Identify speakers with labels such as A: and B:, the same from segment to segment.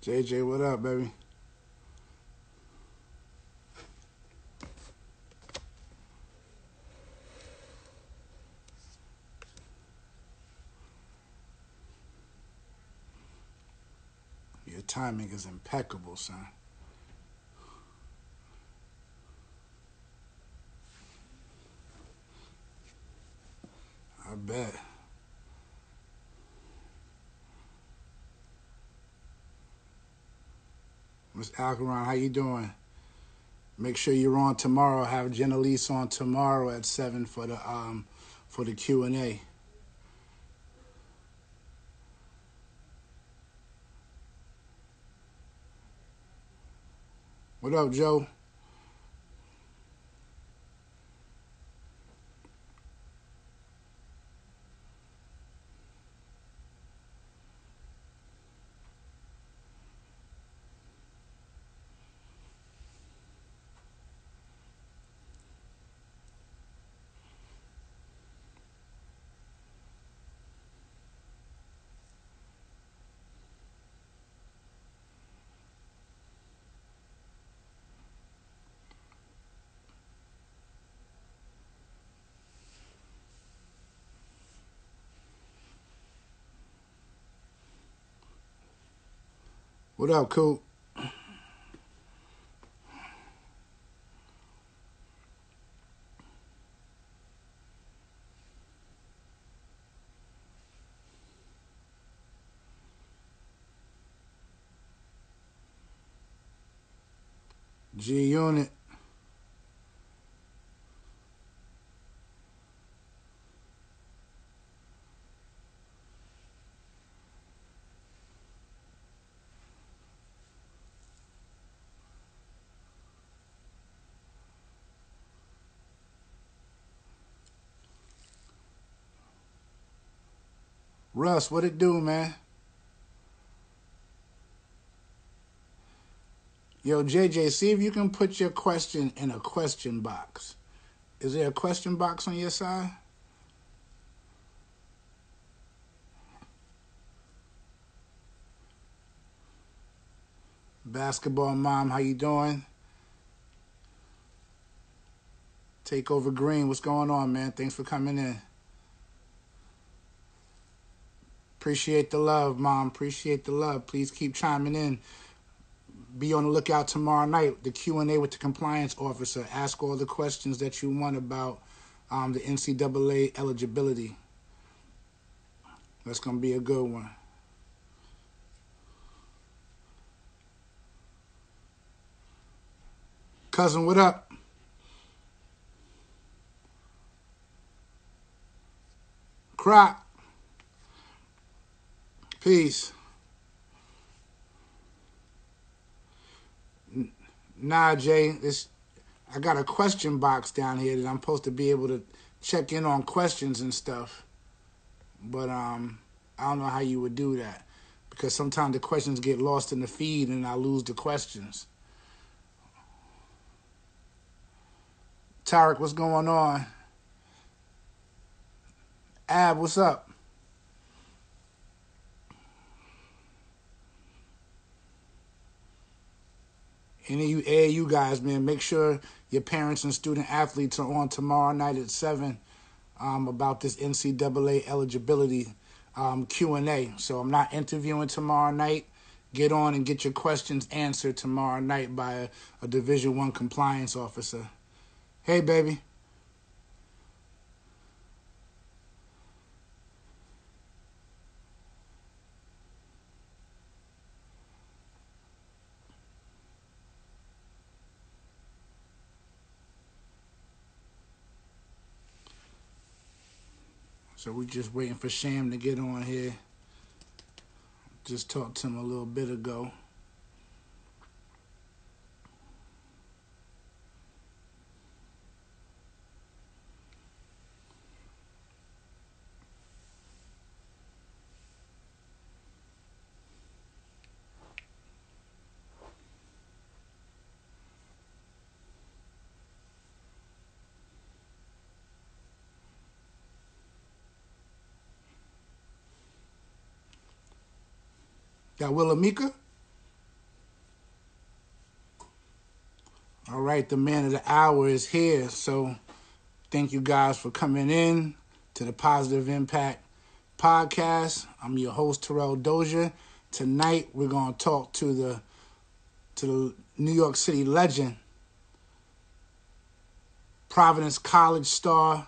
A: JJ, what up, baby? Your timing is impeccable, son. I bet. Miss Alcaron, how you doing? Make sure you're on tomorrow. Have Jenelise on tomorrow at 7 for the Q&A. What up, Joe? What up, Coop? G-Unit. Russ, what it do, man? Yo, JJ, see if you can put your question in a question box. Is there a question box on your side? Basketball mom, how you doing? Take over Green, what's going on, man? Thanks for coming in. Appreciate the love, Mom. Appreciate the love. Please keep chiming in. Be on the lookout tomorrow night. The Q&A with the compliance officer. Ask all the questions that you want about the NCAA eligibility. That's going to be a good one. Cousin, what up? Croc. Peace. Nah, Jay. I got a question box down here that I'm supposed to be able to check in on questions and stuff. But I don't know how you would do that. Because sometimes the questions get lost in the feed and I lose the questions. Tarek, what's going on? Ab, what's up? Any of you AAU guys, man, make sure your parents and student athletes are on tomorrow night at 7 about this NCAA eligibility Q&A. So I'm not interviewing tomorrow night. Get on and get your questions answered tomorrow night by a Division I compliance officer. Hey, baby. So we're just waiting for Sham to get on here. Just talked to him a little bit ago. Got Willamika? right, the man of the hour is here. So thank you guys for coming in to the Positive Impact Podcast. I'm your host, Terrell Dozier. Tonight we're gonna talk to the New York City legend, Providence College star,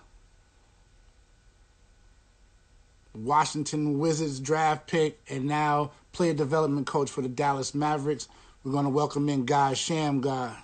A: Washington Wizards draft pick, and now player development coach for the Dallas Mavericks. We're gonna welcome in guy Shammgod.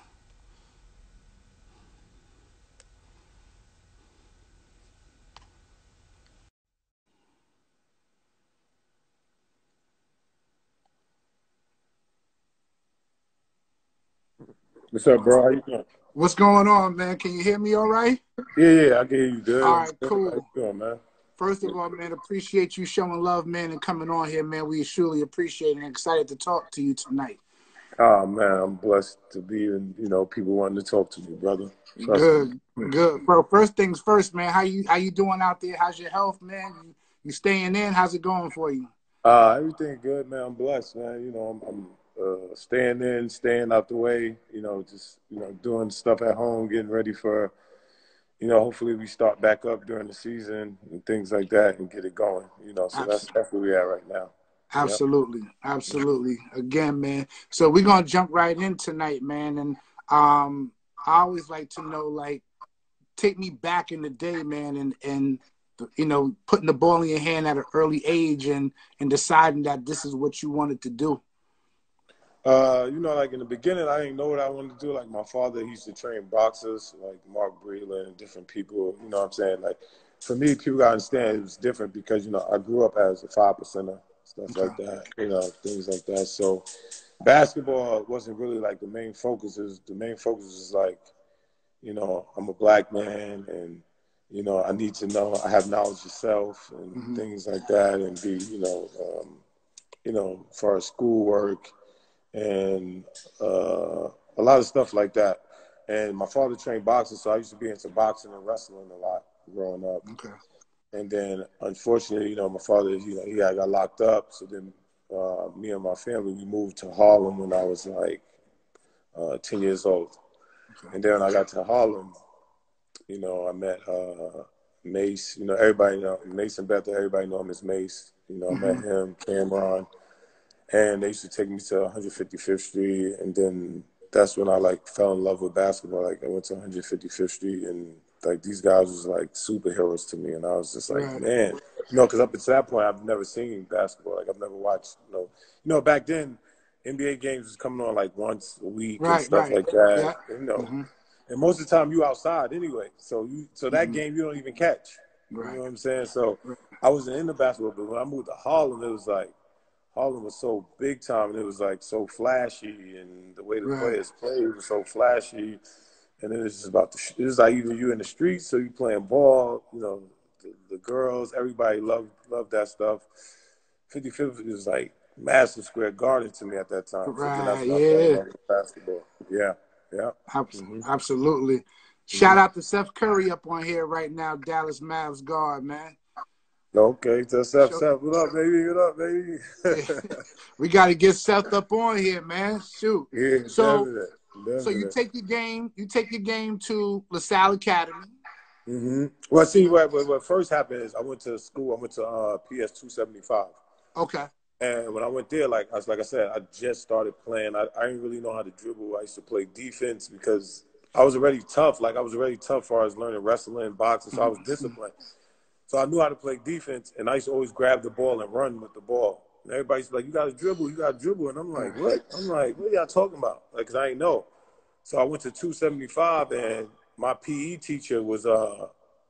B: What's up, bro? How you doing?
A: What's going on, man? Can you hear me all right?
B: Yeah, I can hear you good.
A: All right,
B: How
A: cool.
B: you doing, man?
A: First of all, man, appreciate you showing love, man, and coming on here, man. We truly appreciate it and excited to talk to you tonight.
B: Oh, man, I'm blessed to be in, people wanting to talk to me, brother. Trust
A: Good,
B: me.
A: good. Bro, first things first, man. How you doing out there? How's your health, man? You staying in? How's it going for you?
B: Everything good, man. I'm blessed, man. I'm staying in, staying out the way, just, doing stuff at home, getting ready for, hopefully we start back up during the season and things like that and get it going, so that's where we're at right now.
A: Absolutely. Yep. Absolutely. Again, man. So we're going to jump right in tonight, man. And I always like to know, like, take me back in the day, man, and putting the ball in your hand at an early age and deciding that this is what you wanted to do.
B: Like in the beginning, I didn't know what I wanted to do. Like my father, he used to train boxers, like Mark Breland and different people. You know what I'm saying? Like for me, people gotta understand it was different because, I grew up as a 5%er, stuff like that, things like that. So basketball wasn't really like the main focus. The main focus is like, I'm a black man and, I need to know, I have knowledge of self and things like that and be, for schoolwork and a lot of stuff like that. And my father trained boxing, so I used to be into boxing and wrestling a lot growing up.
A: Okay.
B: And then, unfortunately, my father, he got locked up. So then me and my family, we moved to Harlem when I was like 10 years old. Okay. And then when I got to Harlem, I met Mace. Everybody know Mace and Bethel. Everybody know him as Mace. I met him, Cameron. And they used to take me to 155th Street, and then that's when I like fell in love with basketball. Like I went to 155th Street, and like these guys was like superheroes to me, and I was just like, man, because up until that point, I've never seen basketball. Like I've never watched, back then, NBA games was coming on like once a week and stuff like that. Yeah. And most of the time you outside anyway, so that game you don't even catch. You know what I'm saying? So I wasn't into basketball, but when I moved to Harlem, it was like. Harlem was so big time, and it was like so flashy, and the way the players played was so flashy, and it was just it was like either you in the streets or you playing ball. The girls, everybody loved that stuff. 55th was like Madison Square Garden to me at that time. So then that's when I fell in love with basketball. Yeah.
A: Absolutely. Shout out to Seth Curry up on here right now, Dallas Mavs guard, man.
B: Okay, so Seth, what up, baby? What up, baby?
A: We got to get Seth up on here, man. Shoot.
B: Yeah,
A: so
B: definitely.
A: You take your game to LaSalle Academy.
B: Well, see, what first happened is I went to school. I went to PS 275.
A: Okay.
B: And when I went there, like I said, I just started playing. I didn't really know how to dribble. I used to play defense because I was already tough. Like I was already tough as far as learning wrestling, boxing. So I was disciplined. So I knew how to play defense, and I used to always grab the ball and run with the ball. And everybody's like, you got to dribble. And I'm like, what? I'm like, what are y'all talking about? Like, because I ain't know. So I went to 275, and my PE teacher was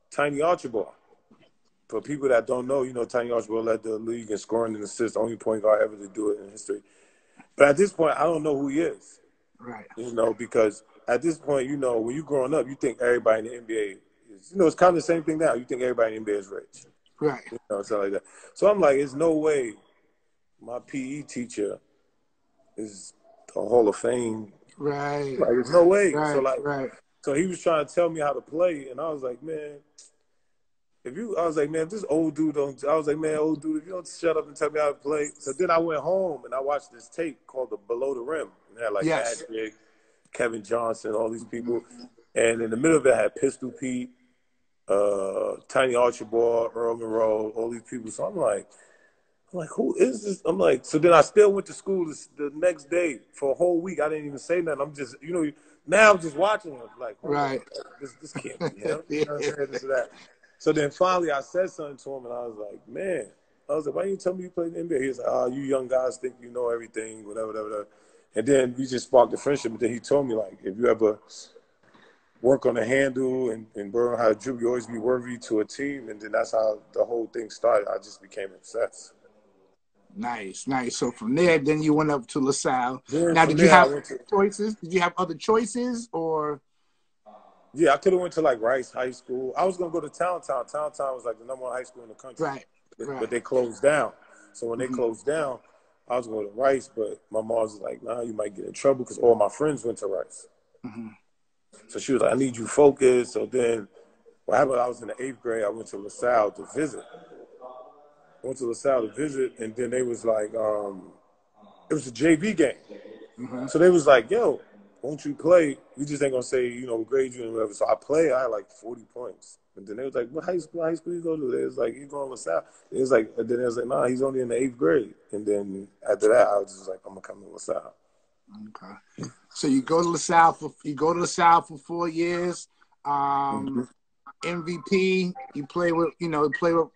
B: Tiny Archibald. For people that don't know, Tiny Archibald led the league in scoring and assists, only point guard ever to do it in history. But at this point, I don't know who he is.
A: Right.
B: Because at this point, when you're growing up, you think everybody in the NBA it's kind of the same thing now. You think everybody in NBA is rich.
A: Right.
B: Something like that. So I'm like, there's no way my PE teacher is a Hall of Fame.
A: Right.
B: Like, there's no way.
A: Right.
B: So he was trying to tell me how to play, and I was like, man, if this old dude old dude, if you don't shut up and tell me how to play. So then I went home and I watched this tape called the Below the Rim. And it had like Magic Kevin Johnson, all these people. And in the middle of it, I had Pistol Pete, Tiny Archibald, Earl Monroe, all these people. So I'm like, who is this? I'm like, so then I still went to school the next day for a whole week. I didn't even say nothing. I'm just, now I'm just watching him. Like, hold on,
A: Right.
B: this can't be him. You know what I'm saying? This and that. So then finally I said something to him, and I was like, man. I was like, why didn't you tell me you played in the NBA? He was like, oh, you young guys think you know everything, whatever, whatever, whatever. And then we just sparked a friendship. But then he told me, like, if you ever work on the handle and learn how to dribble, you always be worthy to a team. And then that's how the whole thing started. I just became obsessed.
A: Nice, nice. So from there, then you went up to LaSalle.
B: Then
A: Now,
B: from
A: did you
B: there, I
A: have
B: went to
A: choices? Did you have other choices, or?
B: I could have went to like Rice High School. I was gonna go to Towntown. Towntown was like the #1 high school in the country,
A: Right,
B: but
A: right.
B: they closed down. So when they closed down, I was going to Rice, but my mom was like, "Nah, you might get in trouble," because all my friends went to Rice. So she was like, "I need you focused." So then, what happened? I was in the 8th grade. I went to LaSalle to visit. And then they was like, it was a JV game. So they was like, yo, won't you play? We just ain't going to say, grade you and whatever. So I played. I had like 40 points. And then they was like, what high school you go to? They was like, you going to LaSalle? It was like, and then they was like, nah, he's only in the 8th grade. And then after that, I was just like, I'm going to come to LaSalle.
A: Okay. So you go to LaSalle for 4 years. MVP. You play with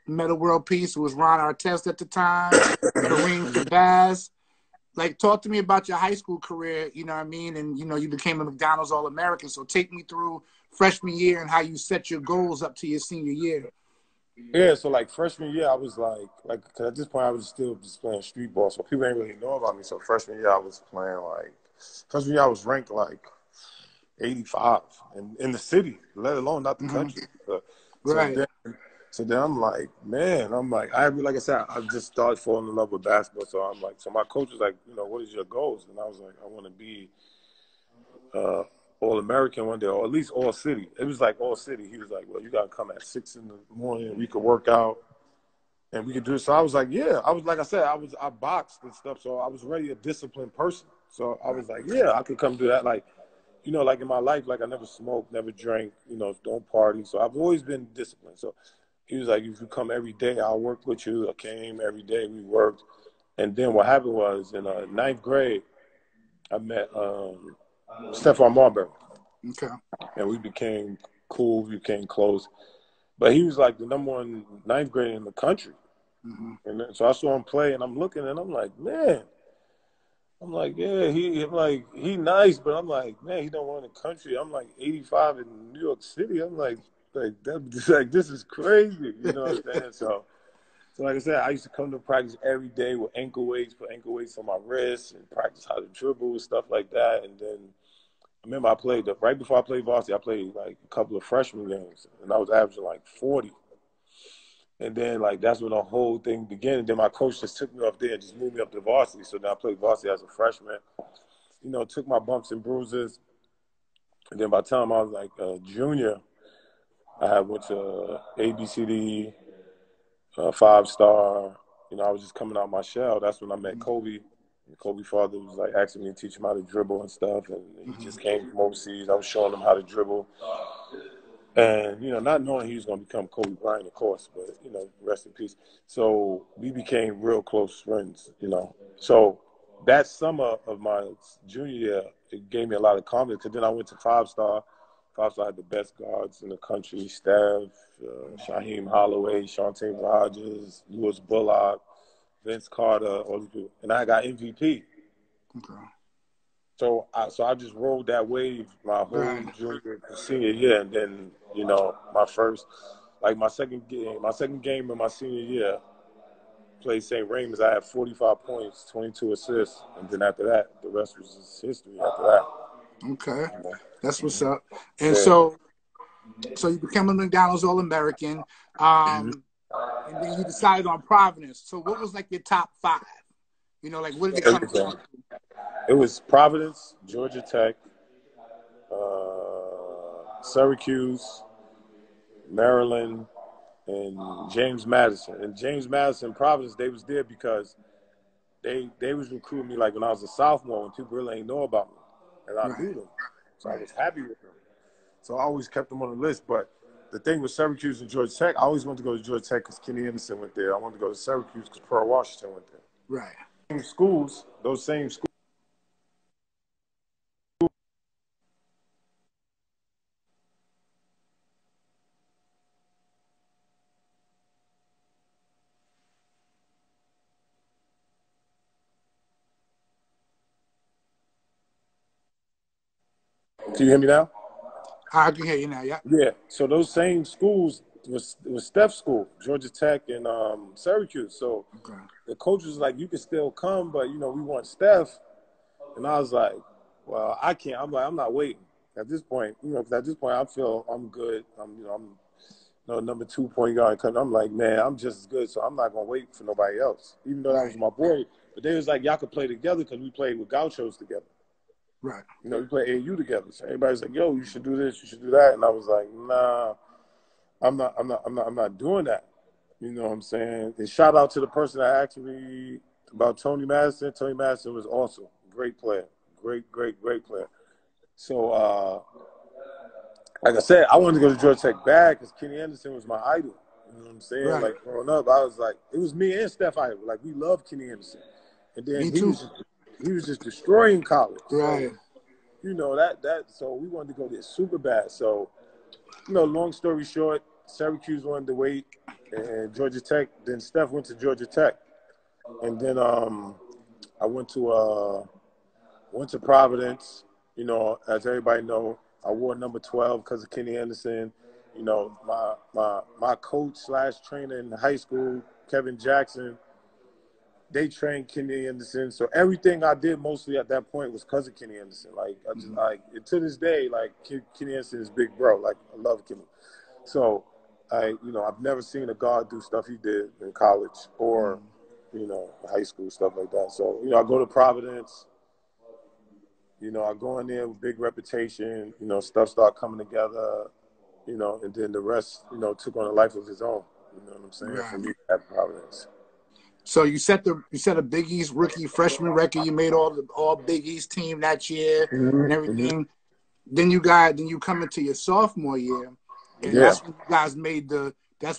A: Metta World Peace, who was Ron Artest at the time, Kareem Shabazz. Like, talk to me about your high school career, you know what I mean? And, you became a McDonald's All-American. So take me through freshman year and how you set your goals up to your senior year.
B: Yeah, so like freshman year, I was cause at this point I was still just playing street ball, so people ain't really know about me. So freshman year, I was ranked like 85 in the city, let alone not the country. So
A: Right.
B: then, I'm like, man, like I said, I just started falling in love with basketball. So I'm like, so my coach was like, what is your goals? And I was like, I want to be All-American one day, or at least All-City. It was like All-City. He was like, well, you got to come at 6 in the morning and we could work out and we could do it. So I was like, yeah. I was, like I said, I boxed and stuff. So I was already a disciplined person. So I was like, yeah, I could come do that. Like, like in my life, like I never smoked, never drank, don't party. So I've always been disciplined. So he was like, if you come every day, I'll work with you. I came every day. We worked. And then what happened was in 9th grade, I met Stephon Marbury.
A: Okay.
B: And we became cool. We became close. But he was like the #1 9th grader in the country. And then, so I saw him play, and I'm looking, and I'm like, man. I'm like, yeah, he nice, but I'm like, man, he don't want the country. I'm like 85 in New York City. I'm like that, like this is crazy. You know what I'm saying? So like I said, I used to come to practice every day with ankle weights, put ankle weights on my wrists, and practice how to dribble, stuff like that. And then I remember right before I played varsity, I played like a couple of freshman games, and I was averaging like 40. And then, like, that's when the whole thing began. And then my coach just took me off there and just moved me up to varsity. So then I played varsity as a freshman. Took my bumps and bruises. And then by the time I was like a junior, I had went to ABCD, 5-star. I was just coming out my shell. That's when I met Kobe. And Kobe's father was like asking me to teach him how to dribble and stuff. And he just came from overseas. I was showing him how to dribble. And, not knowing he was going to become Kobe Bryant, of course, but, rest in peace. So we became real close friends, So that summer of my junior year, it gave me a lot of confidence. And then I went to 5-star. 5-star had the best guards in the country: Steph, Shaheem Holloway, Shantae Rogers, Lewis Bullock, Vince Carter, all these people. And I got MVP.
A: Okay.
B: So I just rode that wave my whole junior senior year, and then my second game of my senior year, played St. Raymond's. I had 45 points, 22 assists, and then after that, the rest was just history. After that,
A: okay, that's what's up. And so you became a McDonald's All-American, and then you decided on Providence. So what was like your top 5? Like what did it come down to?
B: It was Providence, Georgia Tech, Syracuse, Maryland, and James Madison. And James Madison, Providence, they was there because they was recruiting me like when I was a sophomore, when people really ain't know about me. and I knew them, so I was happy with them. So I always kept them on the list. But the thing with Syracuse and Georgia Tech, I always wanted to go to Georgia Tech because Kenny Anderson went there. I wanted to go to Syracuse because Pearl Washington went there.
A: Right.
B: Same schools, those same schools. Can you hear me now?
A: I can hear you now. Yeah.
B: Yeah. So those same schools was Steph's school, Georgia Tech and Syracuse. So the coach was like, "You can still come, but we want Steph." And I was like, "Well, I can't." I'm like, "I'm not waiting at this point." Because at this point, I feel I'm good. I'm number 2 point guard. I'm like, man, I'm just as good, so I'm not gonna wait for nobody else. Even though that was my boy, but they was like, y'all could play together because we played with Gauchos together.
A: Right.
B: We played AU together. So everybody's like, yo, you should do this, you should do that, and I was like, nah, I'm not doing that. You know what I'm saying? And shout out to the person that asked me about Tony Madison. Tony Madison was awesome, great player, great player. So, like I said, I wanted to go to Georgia Tech bad because Kenny Anderson was my idol. You know what I'm saying?
A: Right.
B: Like growing up, I was like, it was me and Steph idol. Like we loved Kenny Anderson, and then
A: Me too.
B: he was just destroying college.
A: Right.
B: So, that. So we wanted to go there super bad. So, long story short, Syracuse wanted to wait, and Georgia Tech. Then Steph went to Georgia Tech, and then I went to Providence. As everybody know, I wore number 12 because of Kenny Anderson. My coach / trainer in high school, Kevin Jackson, they trained Kenny Anderson. So everything I did mostly at that point was because of Kenny Anderson. Like I just to this day, like Kenny Anderson is big bro. Like I love Kenny. So I've never seen a guard do stuff he did in college or high school, stuff like that. So I go to Providence. I go in there with big reputation, stuff start coming together, and then the rest, took on a life of his own. You know what I'm saying?
A: Right.
B: For me at Providence.
A: So you set a Big East rookie freshman record. You made all Big East team that year and everything. Mm-hmm. Then you come into your sophomore year, and that's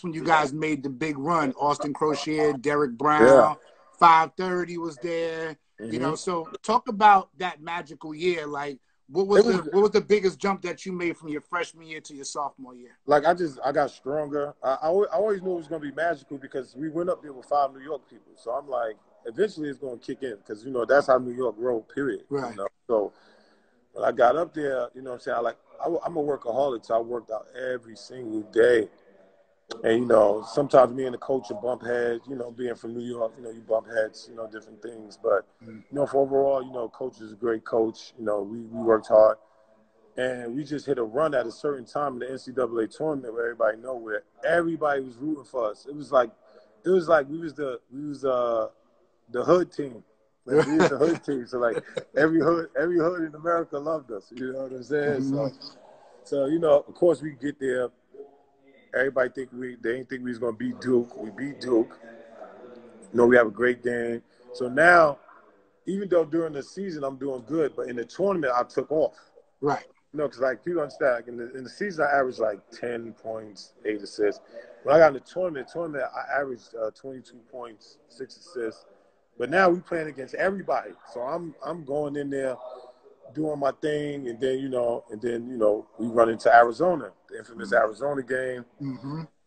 A: when you guys made the big run. Austin Crochet, Derek Brown, 530 was there.
B: Mm-hmm.
A: So talk about that magical year. Like, what was the biggest jump that you made from your freshman year to your sophomore year?
B: Like I got stronger. I always knew it was gonna be magical because we went up there with 5 New York people. So I'm like, eventually it's gonna kick in because that's how New York rolled. Period.
A: Right.
B: So when I got up there, I'm a workaholic, so I worked out every single day. And, sometimes me and the coach would bump heads, being from New York, you bump heads, different things. But, for overall, coach is a great coach. We worked hard. And we just hit a run at a certain time in the NCAA tournament where everybody was rooting for us. It was like we was the hood team. Like we was the hood team. So like every hood in America loved us. You know what I'm saying? Mm-hmm. So of course we get there. Everybody they didn't think we was gonna beat Duke. We beat Duke. We have a great game. So now, even though during the season I'm doing good, but in the tournament I took off.
A: Right.
B: Because like people understand, like in the season I averaged like 10 points, 8 assists. When I got in the tournament I averaged 22 points, 6 assists. But now we playing against everybody, so I'm going in there, doing my thing, and then we run into Arizona, the infamous Arizona game,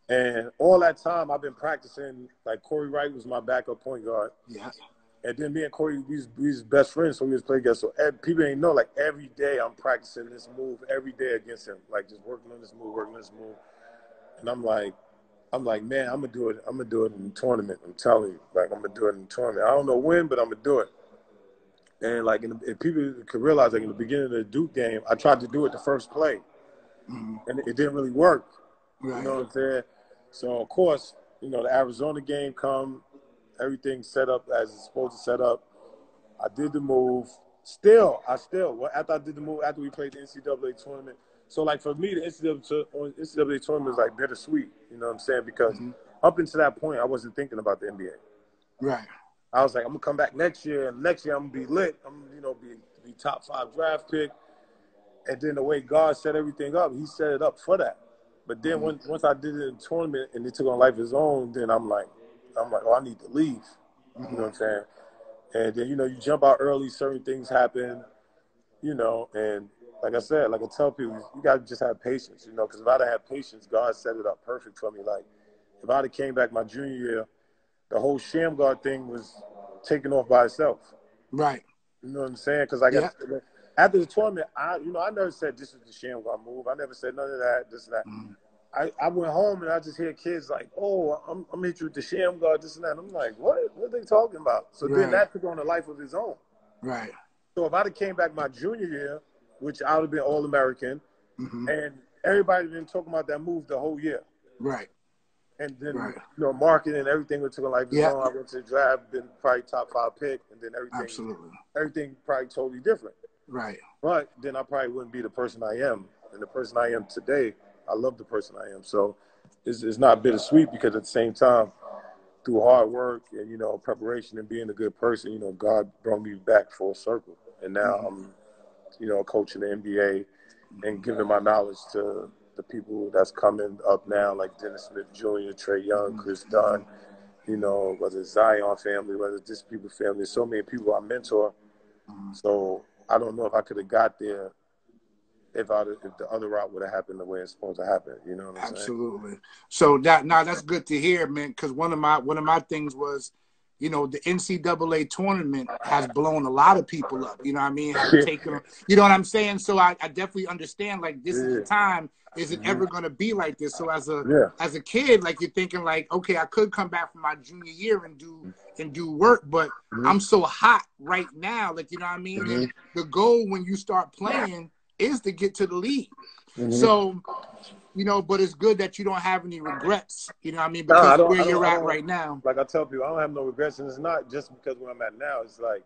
B: and all that time I've been practicing. Like Corey Wright was my backup point guard.
A: Yeah.
B: And then me and Corey, we was best friends, so we was playing together. So people ain't know, like every day I'm practicing this move every day against him, like just working on this move. And I'm like, man, I'm gonna do it. I'm gonna do it in the tournament. I'm telling you, like I'm gonna do it in the tournament. I don't know when, but I'm gonna do it. And like, if people could realize, like in the beginning of the Duke game, I tried to do it the first play, and it didn't really work. Right. You know what I'm saying? So of course, the Arizona game come. Everything set up as it's supposed to set up. I did the move. After I did the move, after we played the NCAA tournament. So, like, for me, the NCAA tournament is, like, bittersweet. You know what I'm saying? Because up until that point, I wasn't thinking about the NBA.
A: Right.
B: I was like, I'm going to come back next year, and next year I'm going to be lit. I'm going to be be top 5 draft pick. And then the way God set everything up, he set it up for that. But then once I did it in the tournament and it took on life of its own, then I'm like, oh, I need to leave. You know what I'm saying? And then, you jump out early, certain things happen, and like I said, like I tell people, you got to just have patience, because if I'd have had patience, God set it up perfect for me. Like, if I'd have came back my junior year, the whole Shammgod thing was taken off by itself.
A: Right.
B: You know what I'm saying? Because after the tournament, I never said this is the Shammgod move. I never said none of that, this and that. I went home and I just hear kids like, oh, I'm hit you with the Shammgod, this and that. And I'm like, what? What are they talking about? So then that took on a life of its own.
A: Right.
B: So if I'd have came back my junior year, which I would have been All-American, and everybody been talking about that move the whole year.
A: Right.
B: And then, marketing and everything would took on life of its own. I went to the draft, been probably top 5 pick, and then everything probably totally different.
A: Right.
B: But then I probably wouldn't be the person I am. And the person I am today, I love the person I am. So it's not bittersweet because at the same time, through hard work and, preparation and being a good person, God brought me back full circle. And now I'm, coaching the NBA and giving my knowledge to the people that's coming up now, like Dennis Smith Jr., Trae Young, Chris Dunn, whether it's Zion family, whether it's this people family, so many people I mentor. So I don't know if I could have got there if the other route would have happened the way it's supposed to happen. You know what I'm saying?
A: Absolutely. So that's good to hear, man. Because one of my things was, the NCAA tournament has blown a lot of people up. You know what I mean? Have taken, you know what I'm saying? So I definitely understand. Like, this is the time. Is it ever going to be like this? So as a kid, like, you're thinking like, okay, I could come back from my junior year and do work, but I'm so hot right now. Like, you know what I mean? And the goal when you start playing is to get to the league. So, but it's good that you don't have any regrets, you know what I mean? Because where you're at right now.
B: Like I tell people, I don't have no regrets. And it's not just because where I'm at now. It's like,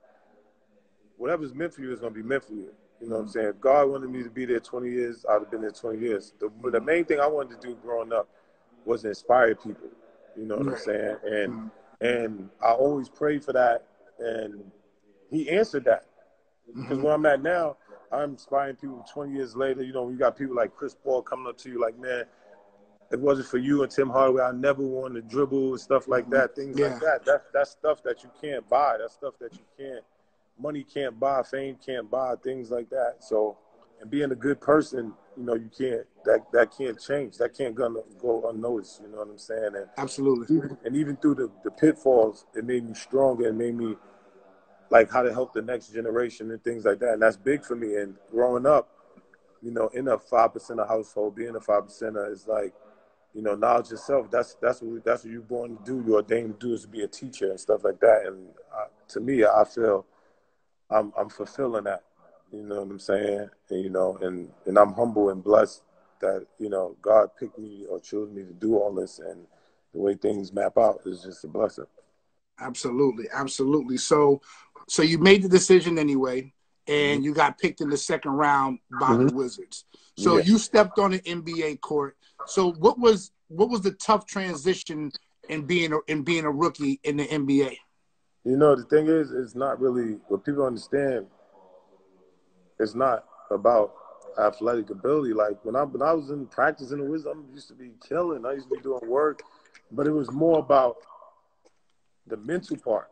B: whatever's meant for you is going to be meant for you. You know what I'm saying? If God wanted me to be there 20 years, I'd have been there 20 years. The main thing I wanted to do growing up was to inspire people. You know what I'm saying? And I always prayed for that. And he answered that. Because where I'm at now, I'm inspiring people 20 years later. You got people like Chris Paul coming up to you like, man, if it wasn't for you and Tim Hardaway, I never wanted to dribble and stuff like that, things like that. That's stuff that you can't buy. That's stuff that money can't buy, fame can't buy, things like that. So, and being a good person, you can't, that can't change. That can't go unnoticed, you know what I'm saying? And
A: absolutely.
B: Even through the pitfalls, it made me stronger and made me like how to help the next generation and things like that. And that's big for me. And growing up, in a 5% household, being a 5%er is like, knowledge yourself. That's what you're born to do. You're ordained to do is to be a teacher and stuff like that. And to me, I feel I'm fulfilling that. You know what I'm saying? And, and I'm humble and blessed that, God picked me or chose me to do all this. And the way things map out is just a blessing.
A: Absolutely. Absolutely. So you made the decision anyway, and you got picked in the second round by the Wizards. So you stepped on the NBA court. So what was the tough transition in being a rookie in the NBA?
B: The thing is, it's not really what people understand. It's not about athletic ability. Like when I was in practice in the Wizards, I used to be killing. I used to be doing work, but it was more about the mental part.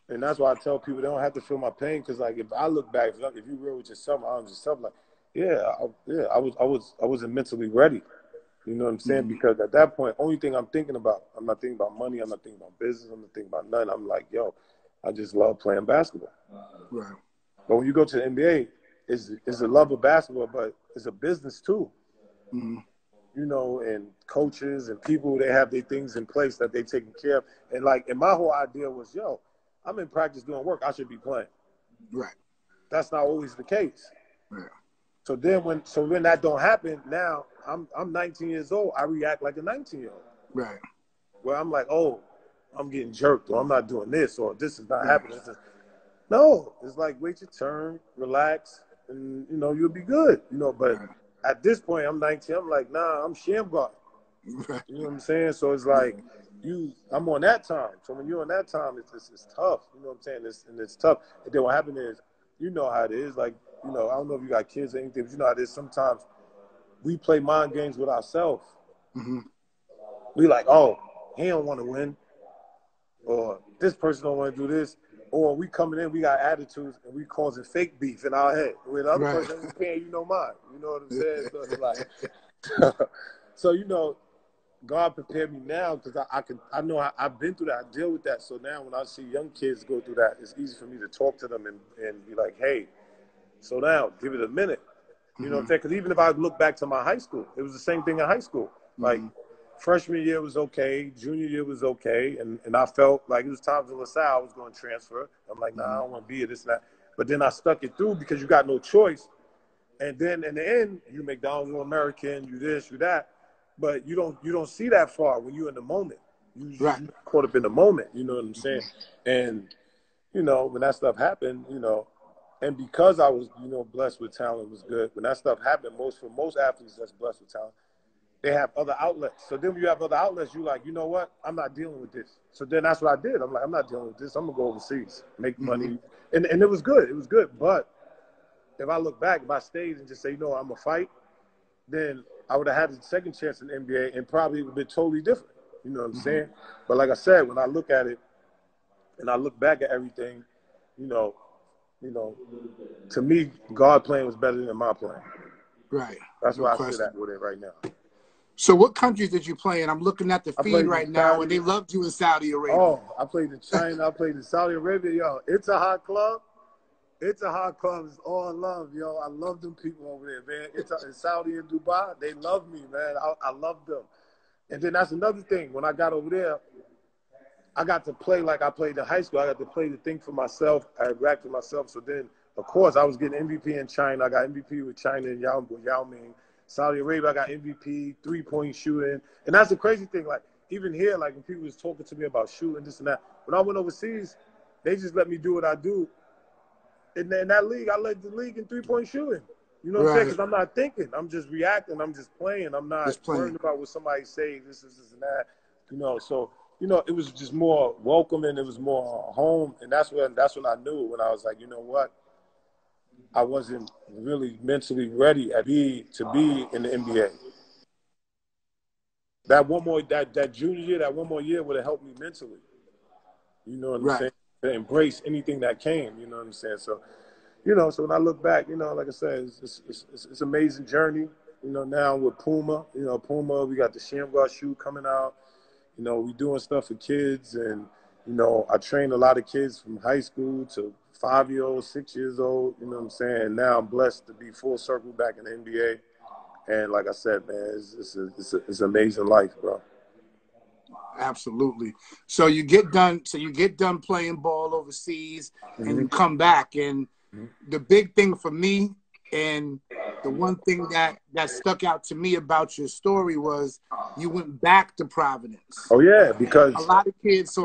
B: And that's why I tell people they don't have to feel my pain, because like if I look back, if you real with yourself, I'm just like, I wasn't mentally ready. You know what I'm saying? Because at that point, only thing I'm thinking about, I'm not thinking about money, I'm not thinking about business, I'm not thinking about nothing. I'm like, I just love playing basketball.
A: Right.
B: But when you go to the NBA, it's a love of basketball, but it's a business too. And coaches and people, they have their things in place that they taking care of. And my whole idea was, I'm in practice doing work, I should be playing.
A: Right.
B: That's not always the case.
A: Right.
B: So when that don't happen, now I'm 19 years old, I react like a 19-year-old.
A: Right.
B: Where I'm like, oh, I'm getting jerked, or I'm not doing this, or this is not happening. No, it's like, wait your turn, relax, and you'll be good. But at this point, I'm 19. I'm like, nah, I'm Shammgod.
A: Right.
B: You know what I'm saying? So it's like I'm on that time. So when you're on that time, it's tough. You know what I'm saying? It's tough. And then what happened is you know how it is. Like, I don't know if you got kids or anything, but you know how it is. Sometimes we play mind games with ourselves.
A: Mm-hmm.
B: We like, oh, he don't want to win, or this person don't want to do this, or we coming in, we got attitudes, and we causing fake beef in our head. Where the other
A: Right.
B: person ain't paying you no mind. You know what I'm saying? So it's like, so God prepared me now because I know I've been through that. I deal with that. So now when I see young kids go through that, it's easy for me to talk to them and be like, hey, slow down, give it a minute. You know what I'm saying? Because even if I look back to my high school, it was the same thing in high school. Like, freshman year was okay, junior year was okay, and I felt like it was times in LaSalle I was going to transfer. I'm like, nah, I don't want to be here, this and that. But then I stuck it through because you got no choice. And then in the end, you McDonald's All-American, you this, you that. But you don't see that far when you're in the moment.
A: Right.
B: You caught up in the moment, you know what I'm saying? And, when that stuff happened, and because I was, blessed with talent was good, when that stuff happened, for most athletes that's blessed with talent, they have other outlets. So then when you have other outlets, you're like, you know what? I'm not dealing with this. So then that's what I did. I'm like, I'm not dealing with this. I'm going to go overseas, make money. And it was good. It was good. But if I look back, if I stayed and just say, I'm going to fight, then I would have had a second chance in the NBA and probably it would have been totally different. You know what I'm saying? But like I said, when I look at it and I look back at everything, to me, God playing was better than my playing.
A: Right.
B: That's
A: No
B: why I
A: question.
B: sit at with it right now.
A: So what countries did you play in? I'm looking at the
B: I
A: feed
B: played
A: right
B: in
A: now,
B: Saudi.
A: and they loved you in Saudi Arabia.
B: Oh, I played in China. I played in Saudi Arabia. Yo, it's a hot club. It's a hot club. It's all love, yo. I love them people over there, man. In Saudi and Dubai, they love me, man. I love them. And then that's another thing. When I got over there, I got to play like I played in high school. I got to play to think for myself. I react to myself. So then, of course, I was getting MVP in China. I got MVP with China and Yao Ming. Saudi Arabia, I got MVP, three-point shooting. And that's the crazy thing. Like, even here, like, when people was talking to me about shooting, this and that, when I went overseas, they just let me do what I do. In that league, I led the league in three-point shooting. You know what I'm saying? Because I'm not thinking. I'm just reacting. I'm just playing. I'm not worrying about what somebody say, this and that. So, it was just more welcoming. It was more home. And that's when I knew when I was like, you know what? I wasn't really mentally ready to be in the NBA. That junior year, that one more year would have helped me mentally. You know what I'm saying? To embrace anything that came. You know what I'm saying? So, so when I look back, like I said, it's an amazing journey. Now with Puma, Puma, we got the Shammgod shoe coming out. We doing stuff for kids, and I train a lot of kids from high school to 5-year-olds, 6 years old. You know what I'm saying? And now I'm blessed to be full circle back in the NBA. And like I said, man, it's an amazing life, bro.
A: Absolutely. So you get done playing ball overseas, and you come back, and the big thing for me, and the one thing that stuck out to me about your story was you went back to Providence.
B: Oh yeah, because
A: a lot of kids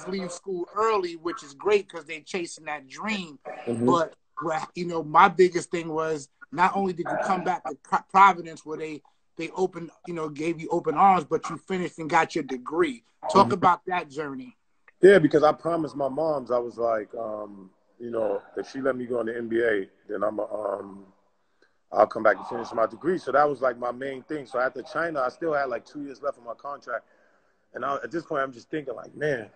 A: leave school early, which is great because they're chasing that dream. But my biggest thing was not only did you come back to Providence where they opened, gave you open arms, but you finished and got your degree. Talk about that journey.
B: Yeah, because I promised my moms, I was like, if she let me go in the NBA, then I'll come back and finish my degree. So that was like my main thing. So after China, I still had like 2 years left on my contract. And at this point, I'm just thinking like, man,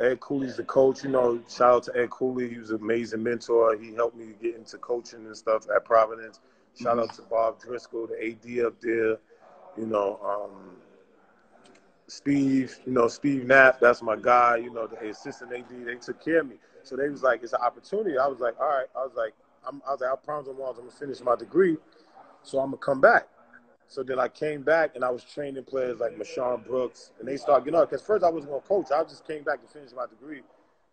B: Ed Cooley's the coach. Shout out to Ed Cooley. He was an amazing mentor. He helped me get into coaching and stuff at Providence. Shout out to Bob Driscoll, the AD up there. Steve Knapp, that's my guy. The assistant AD, they took care of me. So they was like, it's an opportunity. I was like, all right. I was like, I promised them I'm gonna finish my degree, so I'm gonna come back. So then I came back and I was training players like Mashawn Brooks, and they started getting up. Because first I wasn't gonna coach. I just came back to finish my degree.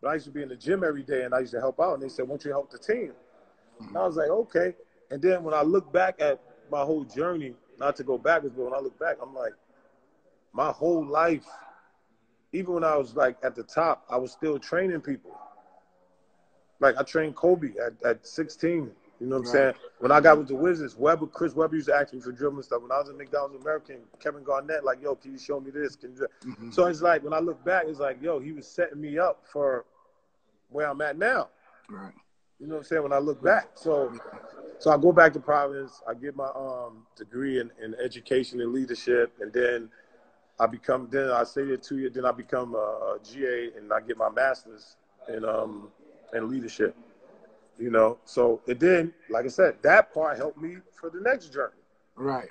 B: But I used to be in the gym every day and I used to help out. And they said, why don't you help the team? And I was like, okay. And then when I look back at my whole journey, not to go backwards, but when I look back, I'm like, my whole life, even when I was like at the top, I was still training people. Like I trained Kobe at 16. You know what I'm saying? When I got with the Wizards, Chris Webber used to ask me for dribbling stuff. When I was in McDonald's All-American, Kevin Garnett, like, yo, can you show me this? So it's like, when I look back, it's like, yo, he was setting me up for where I'm at now.
A: Right.
B: You know what I'm saying? When I look back. So I go back to Providence. I get my degree in education and leadership, and then I stay there 2 years. Then I become a GA, and I get my master's in leadership. You know, so and then, like I said, that part helped me for the next journey.
A: Right.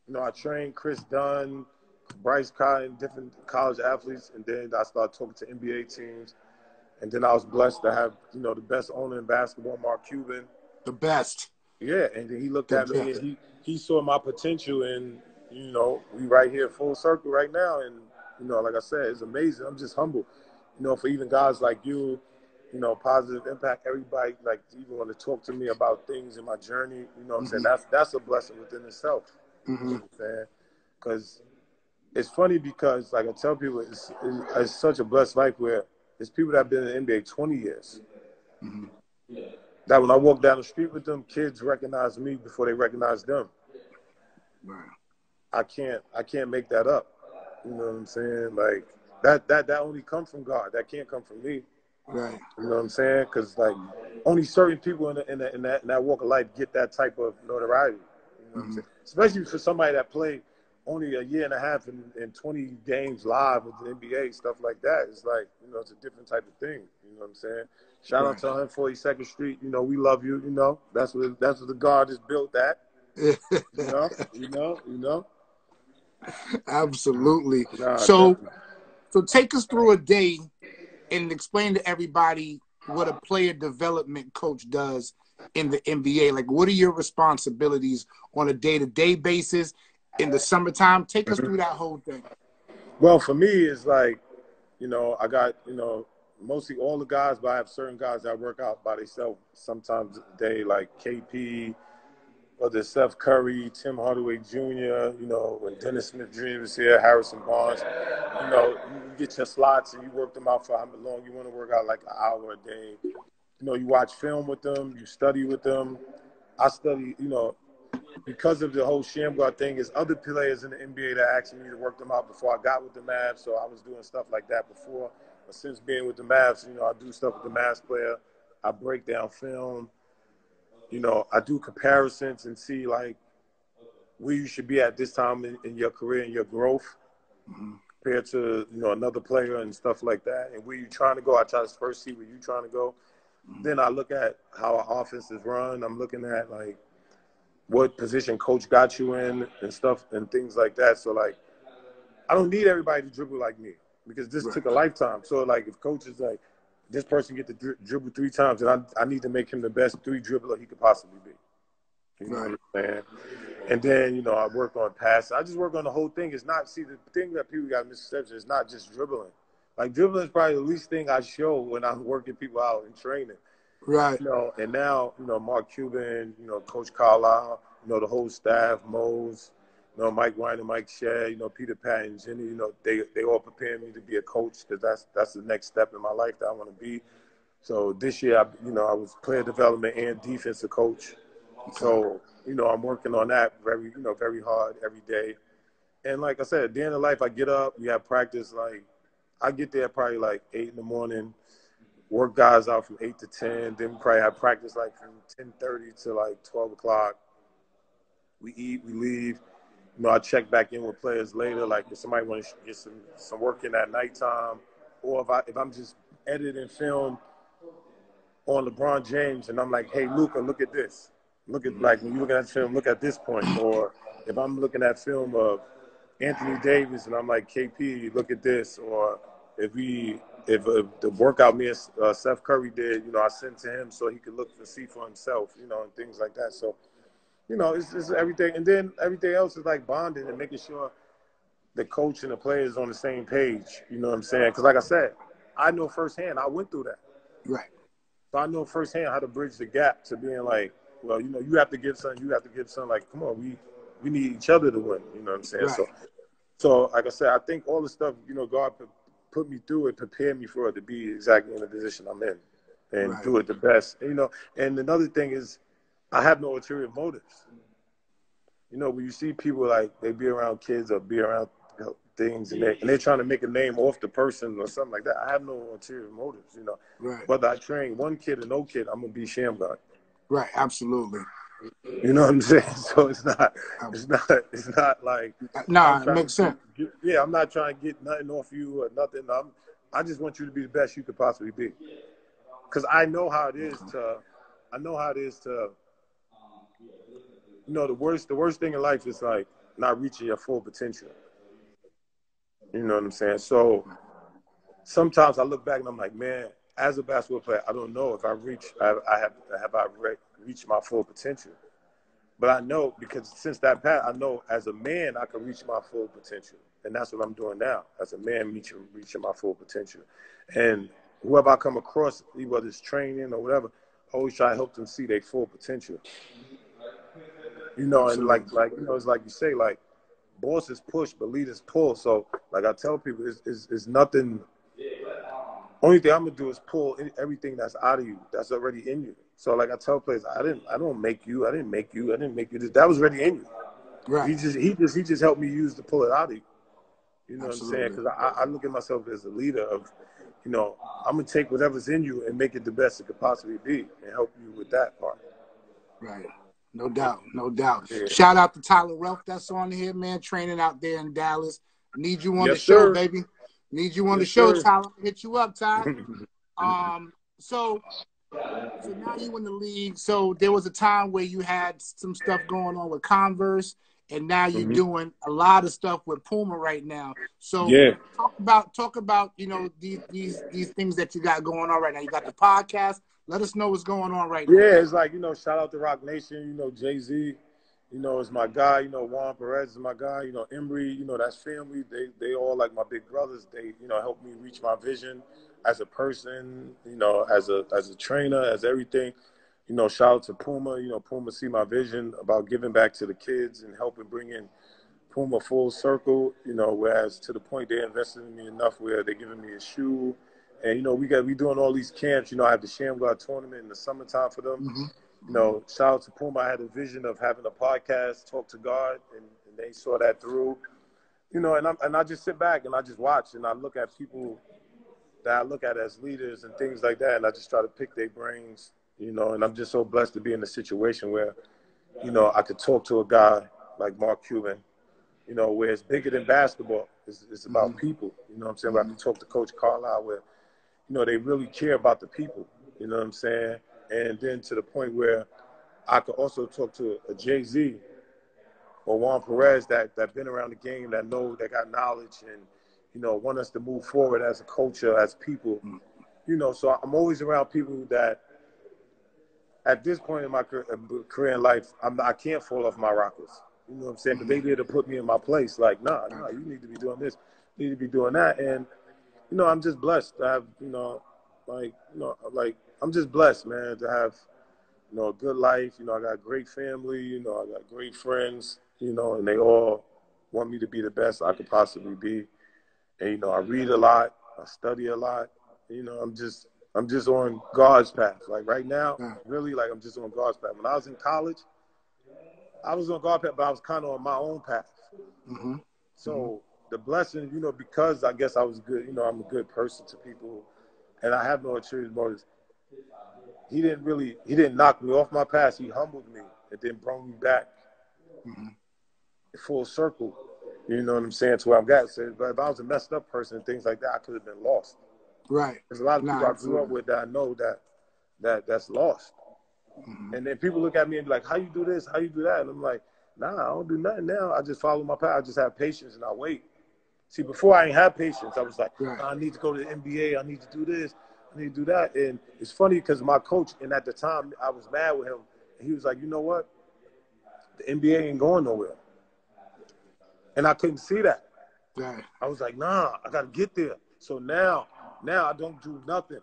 B: You know, I trained Chris Dunn, Bryce Cotton, different college athletes, and then I started talking to NBA teams. And then I was blessed to have, you know, the best owner in basketball, Mark Cuban.
A: The best.
B: Yeah, and then he looked
A: The
B: at me
A: best.
B: and he saw my potential, and, you know, we right here full circle right now. And, you know, like I said, it's amazing. I'm just humble, you know, for even guys like you, you know, positive impact, everybody, like, even want to talk to me about things in my journey, you know what I'm saying? That's a blessing within itself. You know what I'm saying? Because it's funny because, like I tell people, it's such a blessed life where there's people that have been in the NBA 20 years. That when I walk down the street with them, kids recognize me before they recognize them.
A: Right.
B: I can't make that up. You know what I'm saying? Like that only comes from God. That can't come from me.
A: Right.
B: You know what I'm saying? Because like only certain people in that walk of life get that type of notoriety. You know what I'm saying? Especially for somebody that played only a year and a half in 20 games live with the NBA, stuff like that. It's like, you know, it's a different type of thing. You know what I'm saying? Shout out to 142nd Street. You know, we love you. You know, that's what the God has built that. You know.
A: Absolutely.
B: Nah,
A: So
B: definitely.
A: take us through a day and explain to everybody what a player development coach does in the NBA. Like, what are your responsibilities on a day-to-day basis in the summertime? Take us through that whole thing.
B: Well, for me, it's like, you know, I got, you know, mostly all the guys, but I have certain guys that work out by themselves sometimes a day, like KP, whether it's Steph Curry, Tim Hardaway Jr., you know, when Dennis Smith Jr. was here, Harrison Barnes, you know, you get your slots and you work them out for how long you want to work out, like an hour a day. You know, you watch film with them, you study with them. I study, you know, because of the whole Shammgod thing, is other players in the NBA that asked me to work them out before I got with the Mavs, so I was doing stuff like that before. But since being with the Mavs, you know, I do stuff with the Mavs player. I break down film. You know, I do comparisons and see, like, where you should be at this time in your career and your growth compared to, you know, another player and stuff like that. And where you're trying to go, I try to first see where you're trying to go. Then I look at how our offense is run. I'm looking at, like, what position coach got you in and stuff and things like that. So, like, I don't need everybody to dribble like me because this took a lifetime. So, like, if coach is like, this person get to dribble 3 times, and I need to make him the best 3 dribbler he could possibly be. You know what I'm saying? And then, you know, I work on passing. I just work on the whole thing. It's not, see, the thing that people got misconception is not just dribbling. Like, dribbling is probably the least thing I show when I'm working people out in training.
A: Right.
B: You know, and now, you know, Mark Cuban, you know, Coach Carlisle, you know, the whole staff, Mose, you know, Mike Weiner, Mike Shea, you know, Peter Patton, Jenny, you know, they all prepared me to be a coach because that's the next step in my life that I want to be. So this year, I was player development and defensive coach. So, you know, I'm working on that very hard every day. And like I said, at the end of life, I get up, we have practice. Like, I get there probably like 8 in the morning, work guys out from 8 to 10. Then we probably have practice like from 10:30 to like 12 o'clock. We eat, we leave. You know, I check back in with players later. Like if somebody wants to get some work in at nighttime, or if I'm just editing film on LeBron James and I'm like, hey, Luka, look at this. Look at, like, when you look at that film, look at this point. Or if I'm looking at film of Anthony Davis and I'm like, KP, look at this. Or if the workout me and Steph Curry did, you know, I sent to him so he could look and see for himself, you know, and things like that. So, you know, it's everything. And then everything else is like bonding and making sure the coach and the players on the same page. You know what I'm saying? Because like I said, I know firsthand, I went through that.
A: Right.
B: So I know firsthand how to bridge the gap to being like, well, you know, you have to give something, like, come on, we need each other to win. You know what I'm saying?
A: Right.
B: So like I said, I think all the stuff, you know, God put me through it, prepared me for it to be exactly in the position I'm in and do it the best. And, you know, and another thing is I have no ulterior motives. You know, when you see people like they be around kids or be around things, and they're trying to make a name off the person or something like that. I have no ulterior motives, you know.
A: Right.
B: Whether I train one kid or no kid, I'm gonna be Shammgod.
A: Right. Absolutely.
B: You know what I'm saying? So it's not like I'm
A: Nah, it
B: trying
A: makes
B: to
A: sense.
B: yeah, I'm not trying to get nothing off you or nothing. I just want you to be the best you could possibly be. Because I know how it is to, you know, the worst thing in life is like not reaching your full potential. You know what I'm saying? So sometimes I look back and I'm like, man, as a basketball player, I don't know if I reached my full potential. But I know, because since that past, I know as a man I can reach my full potential, and that's what I'm doing now. As a man, reaching my full potential, and whoever I come across, whether it's training or whatever, I always try to help them see their full potential. You know, and
A: Absolutely.
B: like you know, it's like you say, like bosses push, but leaders pull. So, like I tell people, it's nothing. Only thing I'm gonna do is pull everything that's out of you, that's already in you. So, like I tell players, I don't make you. I didn't make you. I didn't make you. That was already in you.
A: Right.
B: He just helped me use to pull it out of you. You know
A: Absolutely.
B: what I'm saying? Because I look at myself as a leader of, you know, I'm gonna take whatever's in you and make it the best it could possibly be, and help you with that part.
A: Right. No doubt. No doubt.
B: Yeah.
A: Shout out to Tyler Relf that's on here, man, training out there in Dallas. Need you on the
B: Yes,
A: show,
B: sir.
A: baby. Need you on the
B: Yes,
A: show,
B: sir.
A: Tyler. Hit you up, Ty. So now you in the league. So there was a time where you had some stuff going on with Converse, and now you're doing a lot of stuff with Puma right now. So
B: Yeah.
A: talk about you know these things that you got going on right now. You got the podcast. Let us know what's going on right now.
B: Yeah, it's like, you know, shout out to Rock Nation, you know, Jay-Z, you know, is my guy, you know, Juan Perez is my guy, you know, Embry, you know, that's family. They all like my big brothers. They, you know, help me reach my vision as a person, you know, as a trainer, as everything. You know, shout out to Puma, you know, Puma see my vision about giving back to the kids and helping bring in Puma full circle, you know, whereas to the point they invested in me enough where they're giving me a shoe. And, you know, we doing all these camps. You know, I have the Shammgod tournament in the summertime for them. You know, shout out to Puma. I had a vision of having a podcast, Talk to God, and they saw that through. You know, and I just sit back and I just watch and I look at people that I look at as leaders and things like that, and I just try to pick their brains, you know, and I'm just so blessed to be in a situation where, you know, I could talk to a guy like Mark Cuban, you know, where it's bigger than basketball. It's about people, you know what I'm saying? Where I can talk to Coach Carlisle where, you know, they really care about the people, you know what I'm saying? And then to the point where I could also talk to a Jay-Z or Juan Perez that been around the game, that got knowledge and, you know, want us to move forward as a culture, as people. You know, so I'm always around people that at this point in my career in life, I can't fall off my rockers. You know what I'm saying? But they did to put me in my place. Like, nah, you need to be doing this, you need to be doing that. And, you know, I'm just blessed to have, I'm just blessed, man, to have, you know, a good life. You know, I got a great family. You know, I got great friends, you know, and they all want me to be the best I could possibly be. And, you know, I read a lot. I study a lot. You know, I'm just on God's path. Like right now, really, like I'm just on God's path. When I was in college, I was on God's path, but I was kind of on my own path. So the blessing, you know, because I guess I was good, you know, I'm a good person to people, and I have no ulterior motives. He didn't knock me off my path. He humbled me and then brought me back full circle. You know what I'm saying? To where I'm at. So, but if I was a messed up person and things like that, I could have been lost.
A: Right.
B: There's a lot of people I grew up with that I know that's lost. And then people look at me and be like, how you do this? How you do that? And I'm like, nah, I don't do nothing now. I just follow my path. I just have patience and I wait. See, before I ain't have patience, I was like, I need to go to the NBA. I need to do this. I need to do that. And it's funny because my coach, and at the time I was mad with him, and he was like, you know what? The NBA ain't going nowhere. And I couldn't see that.
A: Right.
B: I was like, nah, I got to get there. So now I don't do nothing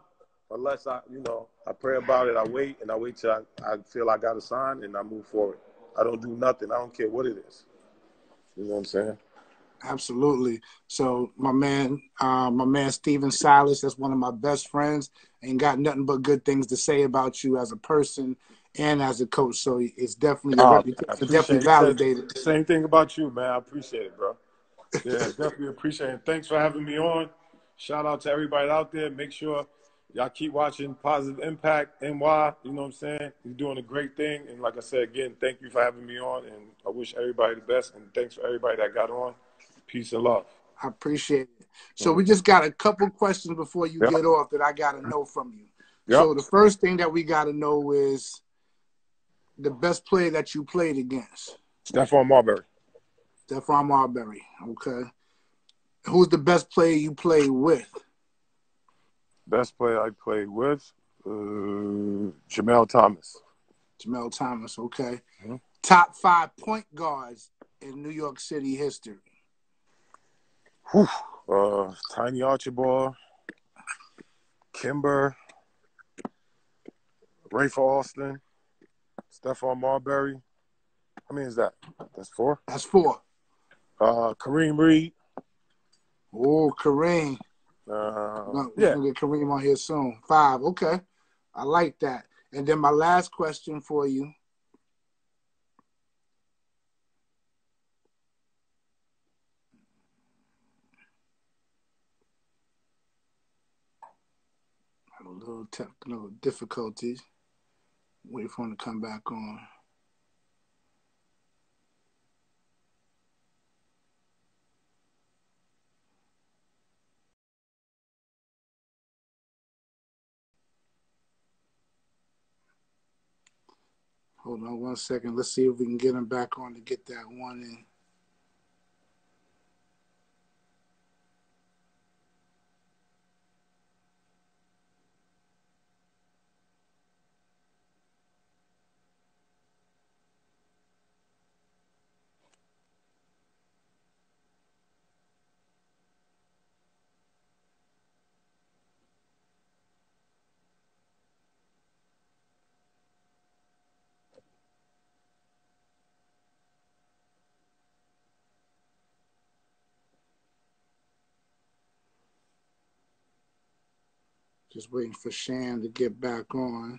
B: unless I pray about it. I wait till I feel I got a sign and I move forward. I don't do nothing. I don't care what it is. You know what I'm saying?
A: Absolutely. So my man Steven Silas, that's one of my best friends, and got nothing but good things to say about you as a person and as a coach. So it's definitely your reputation definitely validated.
B: Same thing about you, man. I appreciate it, bro. Yeah, definitely appreciate it. Thanks for having me on. Shout out to everybody out there. Make sure y'all keep watching Positive Impact NY. You know what I'm saying? You're doing a great thing. And like I said, again, thank you for having me on. And I wish everybody the best. And thanks for everybody that got on. Peace and love.
A: I appreciate it. So we just got a couple questions before you get off that I got to know from you. So the first thing that we got to know is the best player that you played against.
B: Stephon Marbury.
A: Stephon Marbury, okay. Who's the best player you played with?
B: Best player I played with, Jamel Thomas.
A: Jamel Thomas, okay. Top 5 point guards in New York City history.
B: Tiny Archibald, Kimber, Rafe Alston, Stephon Marbury. How many is that? That's 4?
A: That's 4.
B: Kareem Reed.
A: Oh, Kareem. We're going to get Kareem on here soon. 5, okay. I like that. And then my last question for you. A little technical difficulties. Wait for him to come back on. Hold on 1 second. Let's see if we can get him back on to get that one in. Just waiting for Shan to get back on.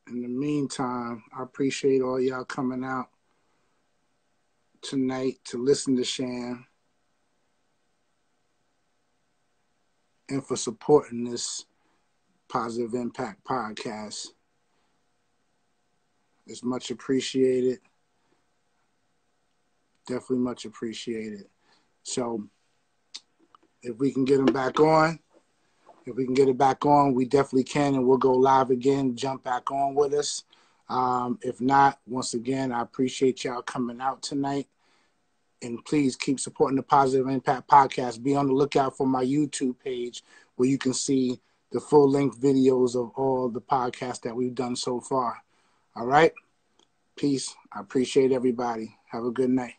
A: In the meantime, I appreciate all y'all coming out tonight to listen to Shan and for supporting this Positive Impact podcast. It's much appreciated. Definitely much appreciated. So if we can get him back on, if we can get it back on, we definitely can, and we'll go live again, jump back on with us. If not, once again, I appreciate y'all coming out tonight. And please keep supporting the Positive Impact podcast. Be on the lookout for my YouTube page where you can see the full-length videos of all the podcasts that we've done so far. All right? Peace. I appreciate everybody. Have a good night.